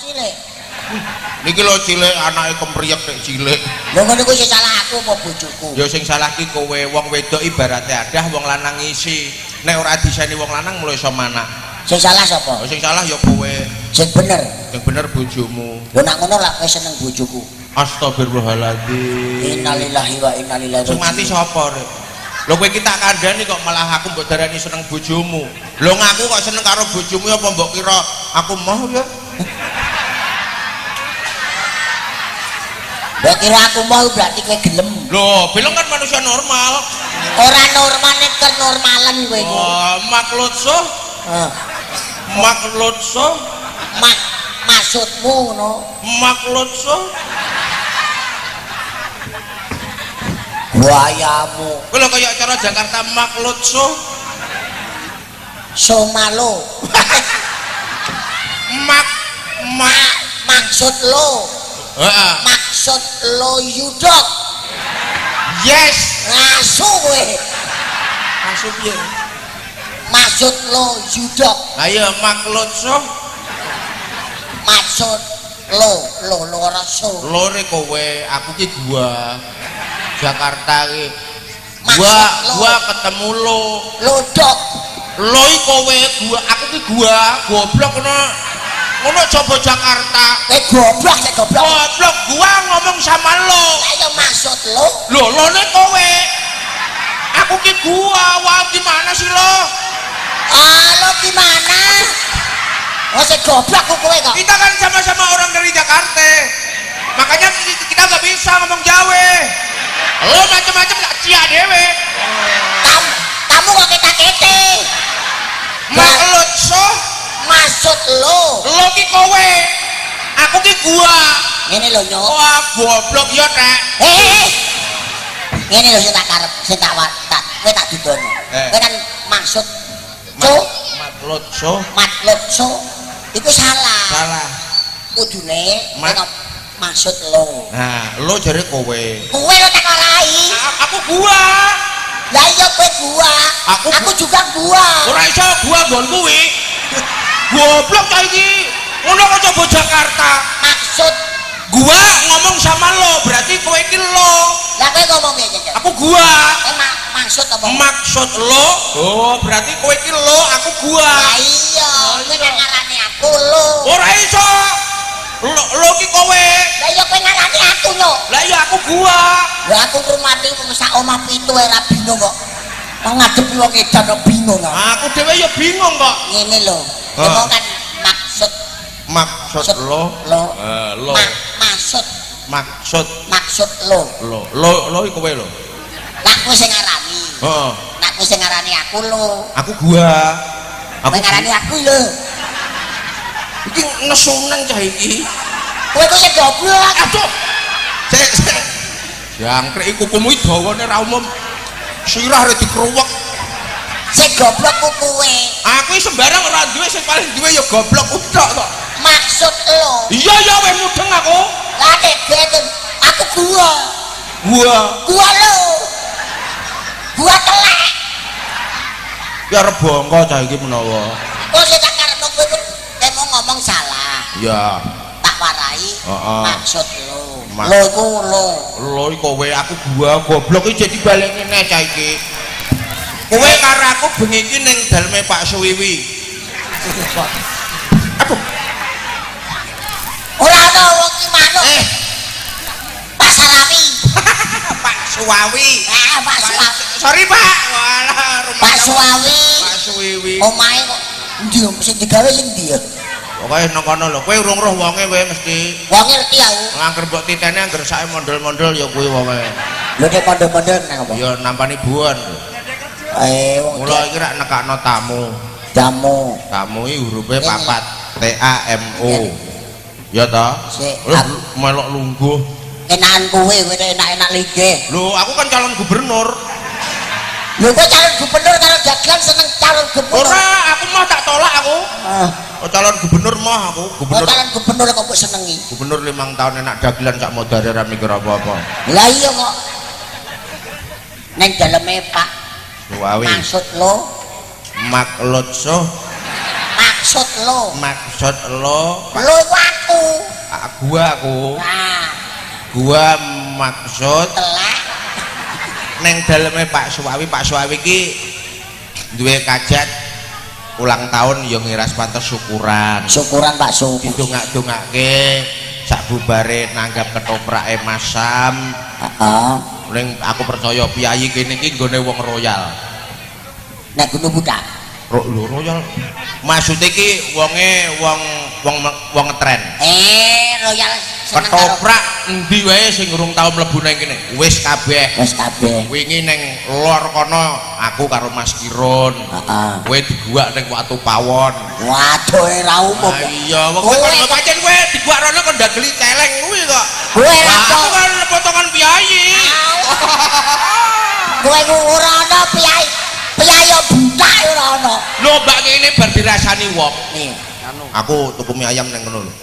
cilik. Niki lho cilik anake kempriyek nek cilik. Lho ngono kuwi sing salah aku apa bojoku? Ya sing salah ki kowe, wong wedok ibarate adah wong lanang ngisi. Nek ora diseni wong lanang mulai iso manak. Sing salah sapa? Sing salah ya kowe. Sing bener. Sing bener bojomu. Lho nek ngono lak kowe seneng bojoku. Astagfirullahaladzim. Innalillahi wa inna ilaihi raji'un. Sing mati sapa rek? Lho kowe kita kandhani kok malah aku mbok darani seneng bojomu. Lho ngaku kok seneng karo bojomu apa mbok kira aku mau ya? Mbok kira aku mau berarti kowe gelem. Lho, bilang kan manusia normal. Ora normal nek kenormalan kowe iku. Oh, maklutso. Maklutso. Maksudmu ngono. Maklutso. Buayamu. Kowe lho kaya cara Jakarta maklutso. Somalo. Maksud lo. Heeh. Maksud lo yudok. Yes. Ngasu kowe. Ngasu piye? Maksud lo yudok. Ayo maklutso. Maksud lo ora so. Lore kowe, aku ki gua. Jakarta ki. Gua ketemu lo. Lodok. Lo iki kowe gua, aku ki gua, goblok ngono. Ngono coba Jakarta. Goblok sik goblok. Goblok gua ngomong sama lo. Ayo maksud lo. Lo ne kowe. Aku ki gua, wah gimana sih lo? Lo gimana? Sik goblok kowe kok. Kita kan sama-sama orang dari Jakarta. Makanya kita nggak bisa ngomong Jawa. Lo macam-macam gak cia dewe. Kamu kok kita-kete. Maklutso. Maksud lo Ki kowe. Aku ki gua. Ngene lho nyok. Wah, goblok ya, Tek. Ngene lho sing tak karep, sing tak kowe tak didono. Kowe kan maksud maklutso iku salah. Salah. Kudune maksud lo. Nah, lo jare kowe. Kowe lo tak arahi. Aku gua. Lah iya kowe gua. Aku juga gua. Ora iso gua nggon kuwi. Goblok ta iki. Ngono kok coba Jakarta. Maksud gua ngomong sama lo, berarti kowe iki lo. Lah kowe ngomong piye, Cek? Aku gua. Maksud apa? Maksud lo. Oh, berarti kowe iki lo, aku gua. Lah iya, kowe ngarani aku lo. Ora iso. Lo ki kowe. Lah iya kowe ngarani aku nyok. Lah iya aku gua. Lah aku rumati sak omah pitu ora bingung kok. Ngadep wong edan kok bingung kok. Aku dhewe ya bingung kok. Ngene lho. Ngomong kan maksud lo. Maksud lo iku kowe lo. Lah kowe sing ngarani. Heeh. Lah kowe sing ngarani aku lo. Aku gua. Aku ngarani aku lho. Iki nesunen cah iki. Kowe kok sing goblok. Aduh. Sik. Jangkrik iku kukumu dawane ra umum. Sirah rek dikruwek. Sing goblok ku kowe. Aku sembarang ora duwe, sing paling duwe ya goblok utok kok. Maksud lo. Iya ya wis mudeng aku. Lah nek aku gua. Gua lo. Gua telek. Ya rebongko cah iki menawa. Kok sing tak karepno kowe mau ngomong salah. Ya. Tak warai. Maksud lo. Lo iku lo. Lo iki kowe, aku gua, goblok iki jadi balik ngene cah iki. Kowe karo aku bengi iki ning daleme Pak Suwiwi. Aduh. Ora ana wong ki manuk. Pak Salawi. Pak Suwawi. Pak Suwawi. Sorry, Pak. Walah, rumah Pak Suwawi. Pak Suwiwi. Omahe kok ndi sing digawe sing ndi ya? Pokoke nang kono lho, kowe urung roh wonge kowe mesti. Wong ngerti aku. Ngangger mbok titene angger sake mondol-mondol ya kuwi wonge. Lho nek mondol-mondol nang apa? Ya nampani buon. Wong mula iki rak nekakno tamu. Tamu iki hurufe papat. TAMO. Ya ta? Melok lungguh. Enakan kowe enak-enak linggih. Lho, aku kan calon gubernur. Lho kok calon gubernur kalau dagelan seneng calon gubernur. Ora, aku mah tak tolak aku. Calon gubernur mah aku, gubernur. Calon gubernur kok mbok senengi. Gubernur 5 tahun enak dagelan sak modare ra mikir apa-apa. Lah iya kok. Neng daleme Pak Suwawi. Maksud lo? Maklutso. Maksud lo? Maksud lo. Lo iku aku. kamu. Gua maksud telak neng daleme Pak Suwawi ki duwe kajat ulang tahun yo ngiras pantes syukuran Pak Su didongak-dongake sak bubare nanggap ketoprake Mas Sam. Ning aku percaya piyayi kene iki nggone wong royal. Nek Gunung Budak. Royal. Maksude iki wonge wong ngetren. Royal ketoprak endi wae sing urung tau mlebu nang kene wis kabeh wingi ning lor kono aku karo Mas Kirun kowe diguak ning Watu Pawon waduh ra umum iya kowe pancen kowe diguak rono kok ndageli celeng kuwi kok kowe aku kan potongan piyayi kowe ora ana piyayi buta ora ana lho mbak kene bar dirasani wong aku tuku mie ayam nang ngono lho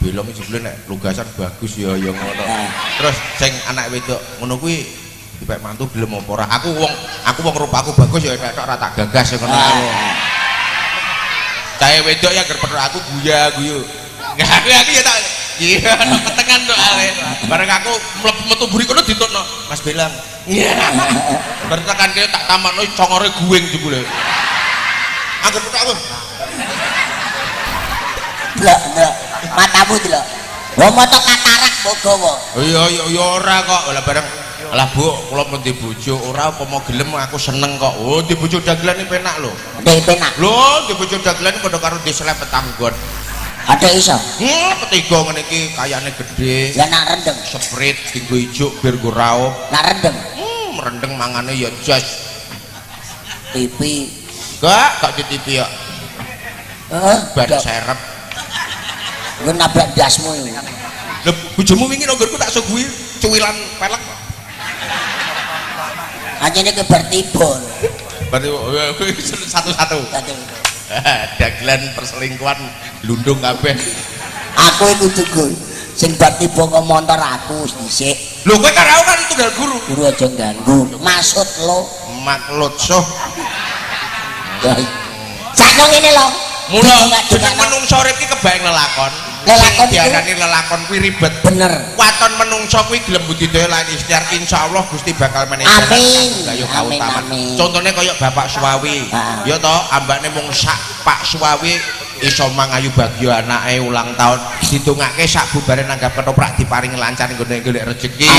belong jebule nek lugasan bagus ya ngono. Terus sing anak wedok ngono kuwi dipek mantu gelem apa ora? Aku wong rupaku bagus ya nek ora tak gagas ngono. Cahe wedok ya gerpet aku guyu. Aku ya tak iya ketengan tok ale. Bareng aku metu buri kono ditokno. Mas Belang. Iya. Bareng tekan kene tak tamakno congore guwing jebule. Aku petok aku. Blok matamu delok wong moto katarak mbok gawa iya ora kok lah bareng lah Bu kula mendhi bojo ora apa mau gelem aku seneng kok oh di bojo dagelan iki penak lho penak lho di bojo dagelan padha karo di selepet tanggon ada iso ketiga ngene iki kayane gedhe lah nak rendeng sprit dienggo ijuk biar nggo raup nak rendeng rendeng mangane ya jas pipi gak di TV ya ban serep gue nabrak dasmu ini lho bojomu wingi nonggonku tak suguhi cuwilan pelek hanya ini kebertibon berarti satu-satu dagelan perselingkuhan lundung kabeh aku itu tuh sing bertibo ngomontor aku dhisik lho kowe karo kan tunggal guru aja ganggu maksud lo maklud soh sakno ngene lho mula jeneng menungso urip iki kebaeng lelakon diarani lelakon kuwi ribet bener waton menungso kuwi gelem budidaya lan ikhtiar insyaallah Gusti bakal menehi amin contone kaya Bapak Suwawi ya to ambane mung sak Pak Suwawi iso mangayu bagya anake ulang tahun didongake sak bubare nanggap ketoprak diparingi lancar nggone golek rejeki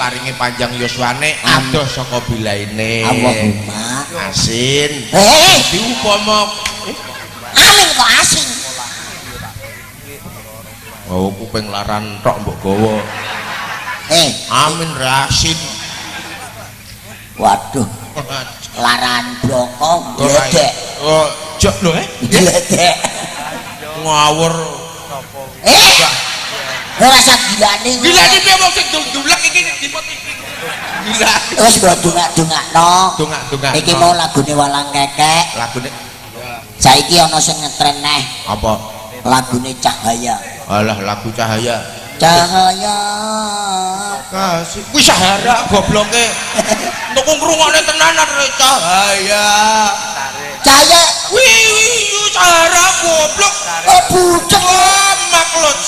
paringi panjang yuswane adoh saka bilaine Allahumma asin diupama amin kok asin oh kuping laran tok mbok gawa amin rasin waduh laran blokong gledek oh jok lho gledek ngawur ora sak gilane piye wong sing dulek iki dipot iki gila wis dongak-dongakno dongak iki mau lagune Walang Kekek lagune saiki ana sing ngetren neh apa lagune Cahaya alah lagu Cahaya kasih kuwi Sahara gobloke untuk ngrungokne tenanan Cahaya wih Sahara goblok bucek maklud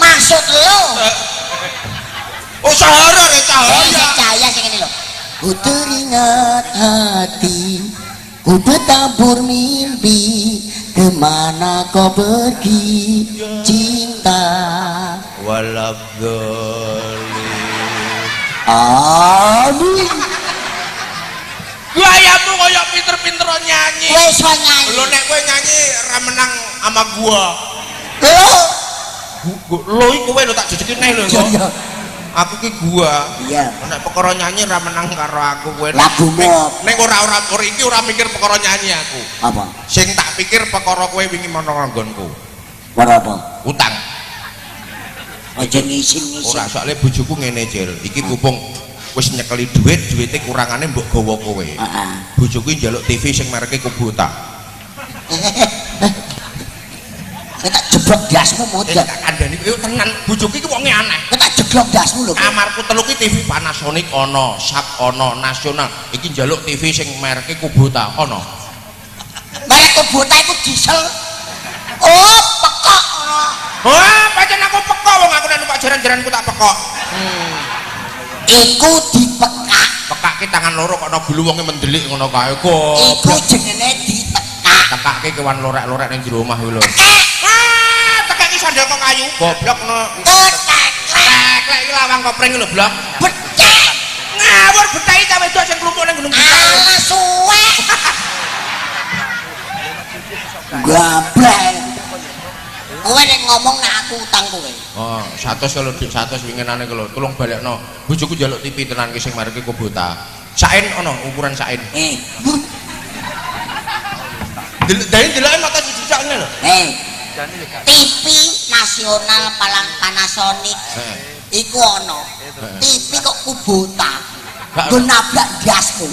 maksud lo Sahara Cahaya sing ngene lho ku teringat hati ku bertabur mimpi kemana kau pergi cinta walabdolin amin gayamu kaya pinter-pinter nyanyi wis nyanyi lho nek kowe nyanyi ra menang sama gua lho iku kowe lho tak jejeki neh lho aku ki gua iya nek perkara nyanyi ra menang karo aku kowe lagumu nek ora iki ora mikir perkara nyanyi aku apa sing tak pikir perkara kowe wingi ana nggonku ora apa utang aja ngisin-ngisin ora soalnya bojoku ngene Cil iki pupung wis nyekeli duite kurangane mbok gawa kowe bojoku njaluk TV sing mereke Kubota tak jeblok dasmu modal tak kandhani kowe tenan bojoku iki wonge aneh tak jeblok dasmu lho kamarku telu ki TV Panasonic ana Sharp ana nasional iki njaluk TV sing mereke Kubota ana merek Kubota iku diesel oh pekok wah pancen janjiranku tak pekok. Iku dipekak. Pekake tangan loro kok ana bulu wonge mendelik ngono kae kok. Iku jenenge ditekak. Tekake kewan lorek-lorek ning jero omah kuwi lho. Tekake sandal kok kayu. Goblok no. Teklek iki lawang kopring lho, Blok. Becek. Ngawur betahi ta wedok sing klumpuk ning gunung Bintang. Ala suwe. Gablek. Kowe nek ngomong nek aku utang kowe. Oh, 100 kalau dik 100 winginane lho. Tolong balekno. Bojoku njaluk TV tenan ki sing mareke kubota. Sain ono ukuran sain. Delok mata siji sak ngene lho. TV nasional palang Panasonic. Iku ono. TV kok kubota. Nggo nabrak dasmu.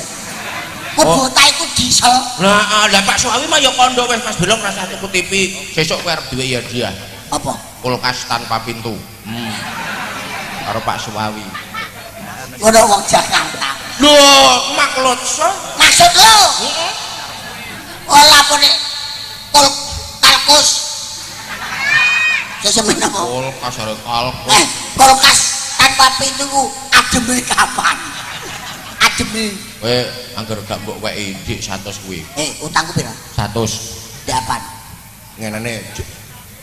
Kubota iku diesel. Nah, lah Pak Suwawi mah ya kondo wis Mas Belong rasa tuku TV. Sesuk kowe arep duwe ya dia. Apa? Kulkas tanpa pintu. Karo Pak Suwawi. Ngono wong Jakarta. Lho, maklot so. Maksud lo? Ola pone kulkas. Sesemene Kulkas are kalkus. Kulkas tanpa pintu ku ademe kapan? Ademe. Kowe angger gak mbok weki dik 100 kuwi. Utangku pira? 100. Dapan. Ngenane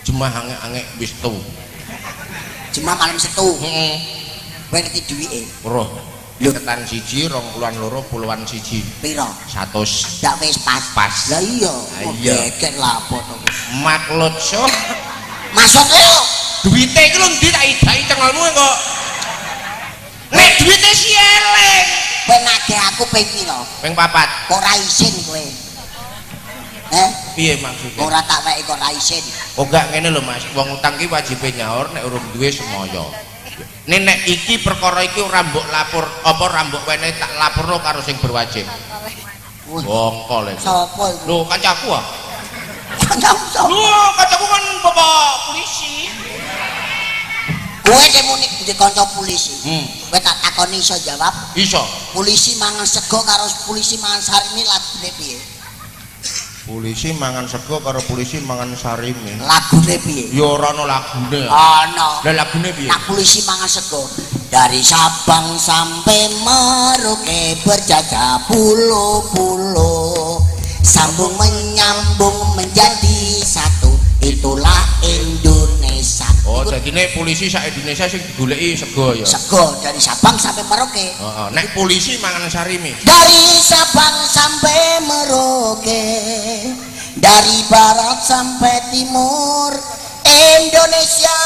jemah angek-angek wis tu. Jemah malam setu. Heeh. Kowe ngerti duwike? Roh. Ketan siji, 22 puluhan siji. Pira? 100. Ndak wis pas. Pas. Lah iya. Iya. Gekek lapo to. Maklot so. Maksud lo? Duite iki lho ndi tak idai cengolmu kok. Nek duite si eleng. Kowe nagih aku ping pira? Ping 4. Kok ora isin kowe? Piye maksudnya? Ora tak weki kok ora isin. Oh gak ngene lho Mas, wong utang ki wajibe nyaur nek urung duwe semoyo. Nek iki perkara iki ora mbok lapor apa ora mbok wene tak laporno karo sing berwajib. Wong kole. Sopo iku? Lho kancaku ah. Kancamu sapa? Lho kancaku kan bapak polisi. Kowe demuni di kanca polisi. Kowe tak takoni iso jawab? Iso. Polisi mangan sego karo polisi mangan sarimi lagune piye? Polisi mangan sego karo polisi mangan sarimi. Lagune piye? Ya ora ana lagune. Ana. Lah lagune piye? Nak polisi mangan sego dari Sabang sampai Merauke berjajah pulau-pulau sambung menyambung menjadi satu, itulah Indonesia. Oh, jadi ini polisi sak Indonesia sing digoleki sego ya. Sego dari Sabang sampai Merauke. Heeh, nek polisi mangan sarimi. Dari Sabang sampai Merauke, dari barat sampai timur, Indonesia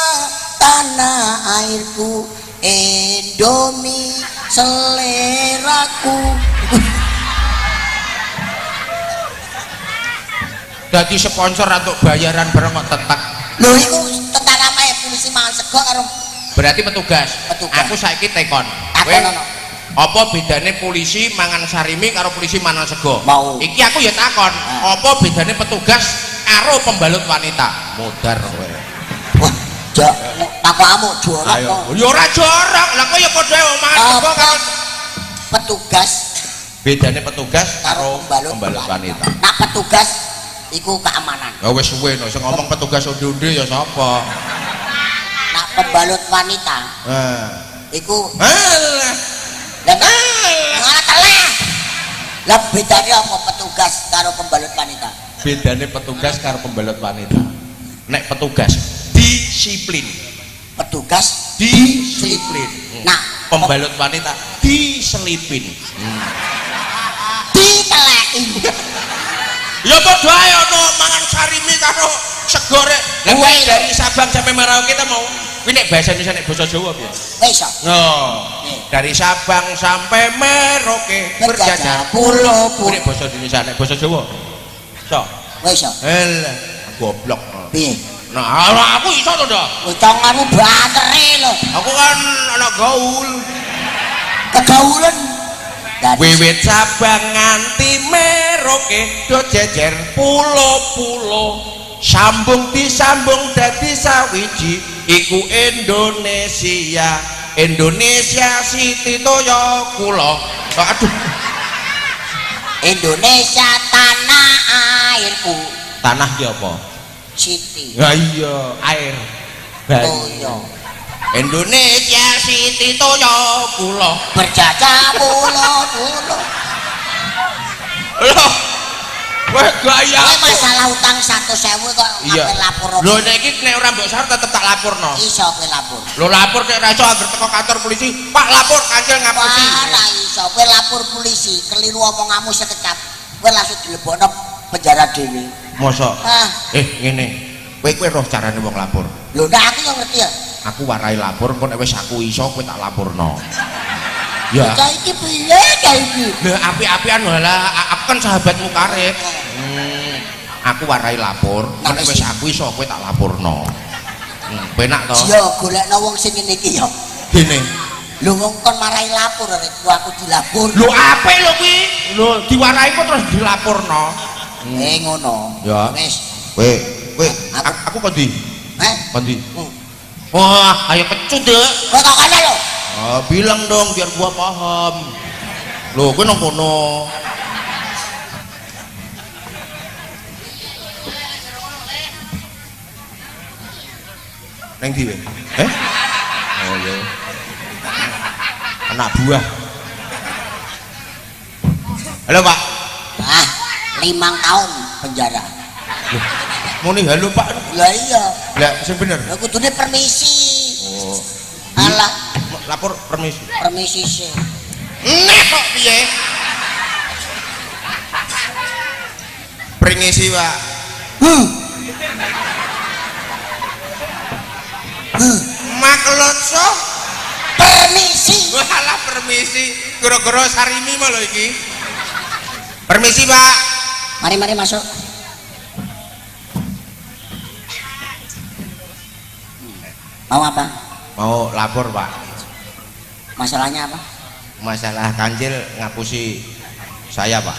tanah airku, Indomie seleraku. Dadi sponsor untuk bayaran bareng kok tetek. Lho iku tentara mae polisi mangan sego karo Berarti petugas. Petugas. Aku saiki tekon. Takon Kowe ono. apa bedane polisi mangan sarimi karo polisi mangan sego? Mau. Iki aku ya takon. Apa bedane petugas karo pembalut wanita? Modar kowe. Wah, jak takokmu jorok Ayo. kok. Ya ora jorok. Lah kok ya padha mangan sego karo Petugas bedane petugas karo pembalut wanita. Nak petugas iku keamanan. Ya wis suwe no sing ngomong petugas undi-undi ya sapa? Nak pembalut wanita iku Alah. lah telah. Lah bedane apa petugas karo pembalut wanita? Bedane petugas karo pembalut wanita. Nek petugas disiplin. Petugas Disiplin. Nah, pembalut wanita diselipin. Diteleki. Ya padha ae ono mangan sarimi karo sego rek. Lah kowe dari Sabang sampai Merauke kita mau kuwi nek bahasa Indonesia nek basa Jawa piye? Wis. Dari Sabang sampai Merauke berjajah pulau-pulau. nek basa Indonesia nek basa Jawa. So. Wis. Elah, goblok. Piye? Nah, aku iso to, Ndok. Utanganmu batere lho. Aku kan anak gaul. Kegaulan. Wiwit Sabang nganti Merauke do jejer pulo-pulo sambung disambung dadi sawiji iku Indonesia. Indonesia Siti Toyo kula. Aduh. Indonesia tanah airku. Tanah ki apa? Siti Ya iya, air. Toyo. Indonesia Siti Toyo pulo berjajah pulo-pulo. loh weh gaya Kowe masalah utang 100.000 kok iya ngapain lapor lho nek iki nek ora mbok sar tetep tak laporno iso kowe lapor lho lapor nek ra iso anggere teko kantor polisi Pak lapor Kancil ngapusi ora iso kowe lapor polisi keliru omonganmu sekecap kowe langsung dilebokno penjara dhewe mosok ah ngene kowe roh carane wong lapor lho ndak aku yo ngerti ya aku warai lapor kok nek wis aku iso kowe tak laporno ya cah iki piye cah iki lho api-apian lah aku kan sahabatmu karep aku warai lapor kok nek wis aku iso kowe tak laporno penak to yo golekno wong sing ngene iki yo gene lho wong kon marai lapor arek aku dilapor lho apik lho kuwi lho diwarai kok terus dilaporno ngono ya wis kowe aku kondi kondi wah ayo kecut deh kowe kok kana lho bilang dong biar gua paham loh gue nang kono neng di oh iya anak buah halo pak 5 tahun penjara mau nih halo pak lah iya lah sing bener lah kudune permisi oh alah lapor permisi sih nek kok piye permisi pak maklotso permisi walah permisi gara-gara sarimi mah lho iki permisi pak mari masuk mau apa mau lapor pak masalahnya apa masalah Kancil ngapusi saya pak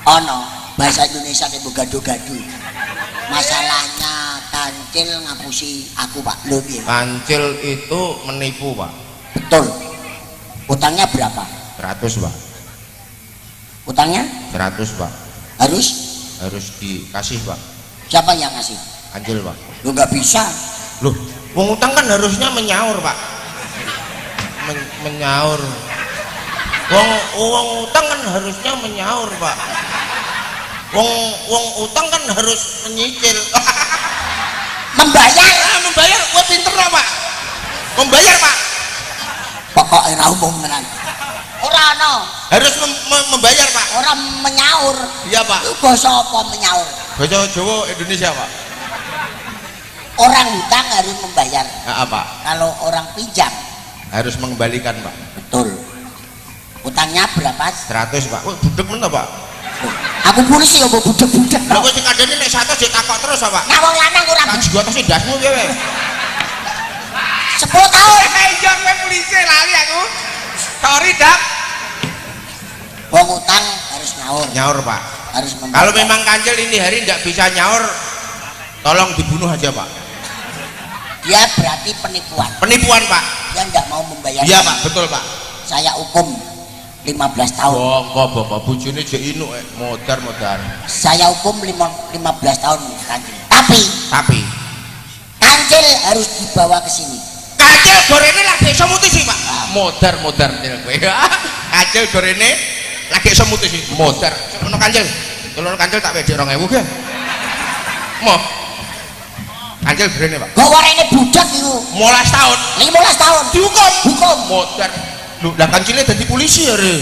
ono bahasa Indonesia itu gaduh-gaduh masalahnya Kancil ngapusi aku pak lho piye Kancil itu menipu pak betul utangnya berapa 100 pak utangnya 100 pak harus dikasih pak siapa yang ngasih Kancil pak lu nggak bisa loh wong utang kan harusnya menyaur pak menyaur wong utang kan harusnya menyaur pak wong utang kan harus menyicil membayar gua pinter lah pak membayar pak pokoknya ra umum tenan ora ono harus membayar pak orang menyaur iya pak itu basa apa menyaur basa Jawa Indonesia pak orang hutang harus membayar apa kalau orang pinjam harus mengembalikan pak betul utangnya berapa 100 pak budek mana pak aku polisi ya mau budek-budek lho kok sing kadene nek 100 jek takok terus pak nah wong lanang ora tak jigo atas ndasmu piye we 10 tahun iya kowe polisi lali aku sorry dak wong utang harus nyaur pak harus membayar kalau memang Kancil ini hari tidak bisa nyaur tolong dibunuh aja pak dia berarti penipuan pak dia tidak mau membayar iya pak betul pak saya hukum 15 tahun kok bapak bujune jek inuk modar saya hukum 15 tahun Kancil tapi Kancil harus dibawa ke sini Kancil gorene lagi iso mutus sih pak modar kowe Kancil gorene lagi iso mutus sih modar ono Kancil kalau Kancil tak wedek 2000 ge moh Kancil gorene pak kok warene budak iku 15 tahun dihukum modar lho lah Kancile dadi polisi ya re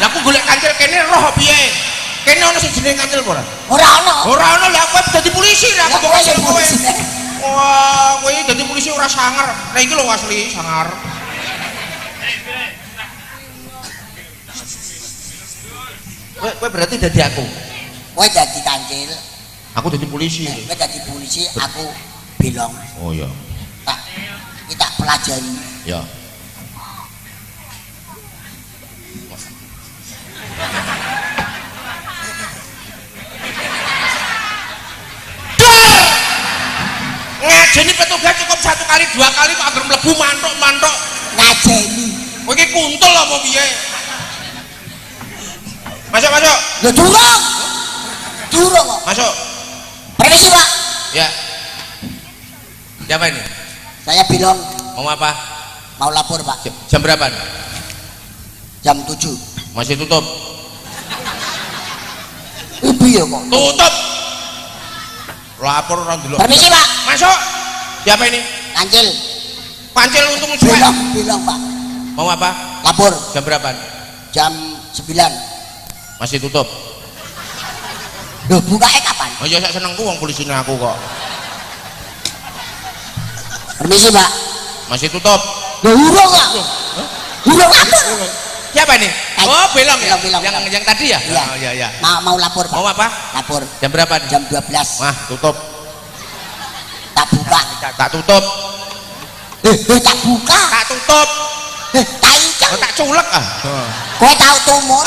lah aku golek Kancil kene roh piye kene ono sing jenenge Kancil ora ora ono lah aku dadi polisi ra aku kok sing kowe wah kowe dadi polisi ora sangar nah iki lho asli sangar kowe berarti dadi aku kowe dadi Kancil aku dadi polisi kowe dadi polisi aku belong oh iya kita pelajari ya ngajeni petugas cukup 1 kali 2 kali kok agar mlebu mantuk ngajeni kowe iki kuntul apa piye masuk lho durung kok masuk permisi pak Ya. Siapa ini? Saya Bilong. Mau apa? Mau lapor, Pak. Jam berapa? Jam 7. Masih tutup. Ibu ya kok. Tutup. Lapor orang dulu. Permisi, Pak. Masuk. Siapa ini? Kancil. Kancil untung suwe. Bilong, Pak. Mau apa? Lapor. Jam berapa? Jam 9. Masih tutup. Loh, bukanya kapan? Oh ya, saya seneng wong polisinya aku kok. Permisi, Pak. Masih tutup. Loh, urung kok. Urung lapor. Siapa ini? Oh, Belong ya? Belong. Yang tadi ya? Iya. Oh, iya, iya. Mau lapor, Pak. Mau apa? Lapor. Jam berapa? Jam 12. Wah, tutup. Tak buka. Tak tutup. Tak buka. Tak tutup. Tak inceng. Oh, tak culek ah. Kowe tahu tumor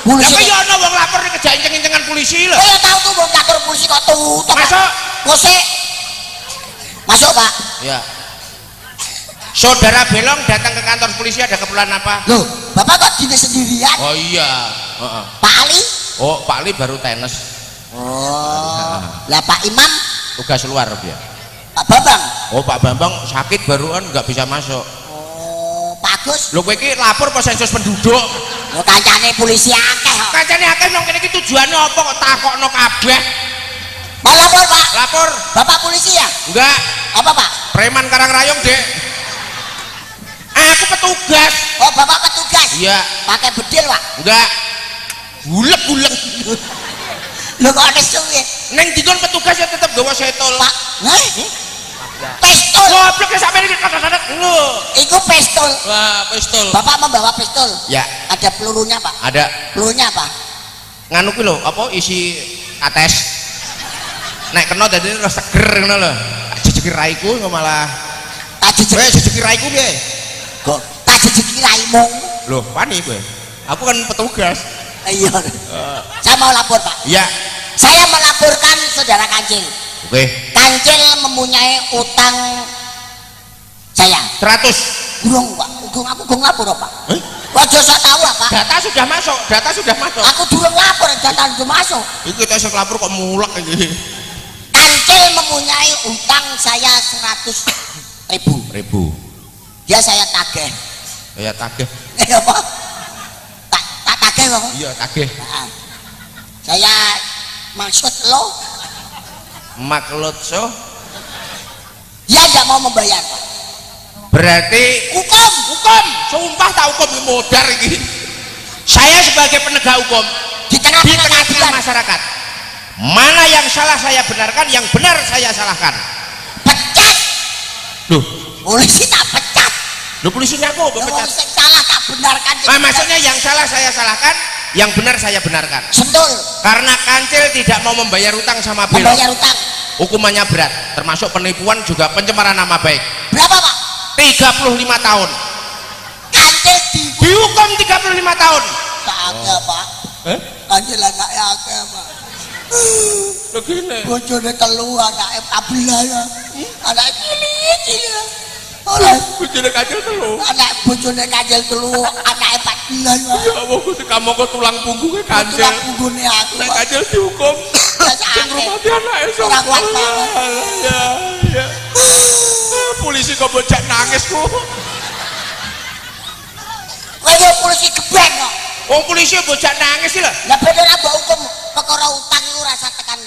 polisi. Tapi ya ana wong lapor nek kejak inceng-incengan polisi lho. Kowe tahu tumor kantor polisi kok tutup. Masuk. Kose. Masuk, Pak. Ya. Saudara Belong datang ke kantor polisi ada keperluan apa? Loh, Bapak kok dini sendirian? Oh iya. Pak Ali? Oh, Pak Ali baru tenis. Oh. Lah Pak Imam? Tugas luar dia. Pak Bambang? Oh, Pak Bambang sakit baruan nggak bisa masuk. Oh, Pak Agus? Lho kowe iki lapor apa sensus penduduk? Lho kancane polisi akeh kok. Kancane akeh nang kene iki tujuane apa kok takokno kabeh? Mau lapor, Pak? Lapor. Bapak polisi ya? Enggak. Apa, Pak? Preman Karangrayong, Dek. Aku petugas. Oh, Bapak petugas? Iya. Pakai bedil, Pak? Enggak. Gulek-gulek. Lho kok ada suwe? Neng dikon petugas ya tetep gawa setol. Pak, pistol. Goblok ya sampe iki kadang-kadang lho. Iku pistol. Wah, pistol. Bapak membawa pistol? Ya. Ada pelurunya, Pak? Ada. Pelurunya apa? Nganu kuwi lho, apa isi ates. Nek kena dadi terus seger ngono lho. Jejeki raiku kok malah jejeki raiku piye? Kok tak jejeki raimu? Loh, pani kowe. Aku kan petugas. Iya. Saya mau lapor, Pak. Iya. Saya melaporkan saudara Kancil. Oke. Kancil mempunyai utang saya 100. burung, Pak. Aku lapor, Pak. Wajo saya tahu, Pak. Data sudah masuk. Aku durung lapor, data sudah masuk. Iki kita sing lapor kok mulek iki. Kancil mempunyai utang saya 100.000. Dia saya tagih. Ya tagih. Apa? Tak tagih, Pak. Iya, tagih. Nah, saya maksud lo, Maklot so. dia tidak mau membayar, Pak. Berarti Hukum. sumpah tak hukum modar iki. Saya sebagai penegak hukum Di di tengah-tengah tengah-tengah masyarakat. Mana yang salah saya benarkan, yang benar saya salahkan. pecat. Loh, Polisi tak pecat. lu polisinya aku Yang pecat. salah tak benarkan. Maksudnya yang salah saya salahkan, yang benar saya benarkan. Sentul. Karena Kancil tidak mau membayar utang sama Belong. Membayar utang. Hukumannya berat, termasuk penipuan juga pencemaran nama baik. Berapa, Pak? 35 tahun. Kancil Dihukum 35 tahun. tak ada, Pak. Kancil anak akeh, Pak. Begini. Bojone telu anake Abdullah ya. Anak cilik. Oleh Bojone Kancil telu. anak bojone Kancil telu anake Abdullah ya. Ya Allah, Gusti kamu kok tulang punggungnya Kancil. Tulang punggune aku. Nek Kancil dihukum. Sing rumati anake sok. Ora kuat banget. Ya. Polisi kok bocah nangis ku. Kowe polisi geblek kok. Wong polisi bocah nangis lho. Lah bener apa hukum perkara utang iku rasa tekan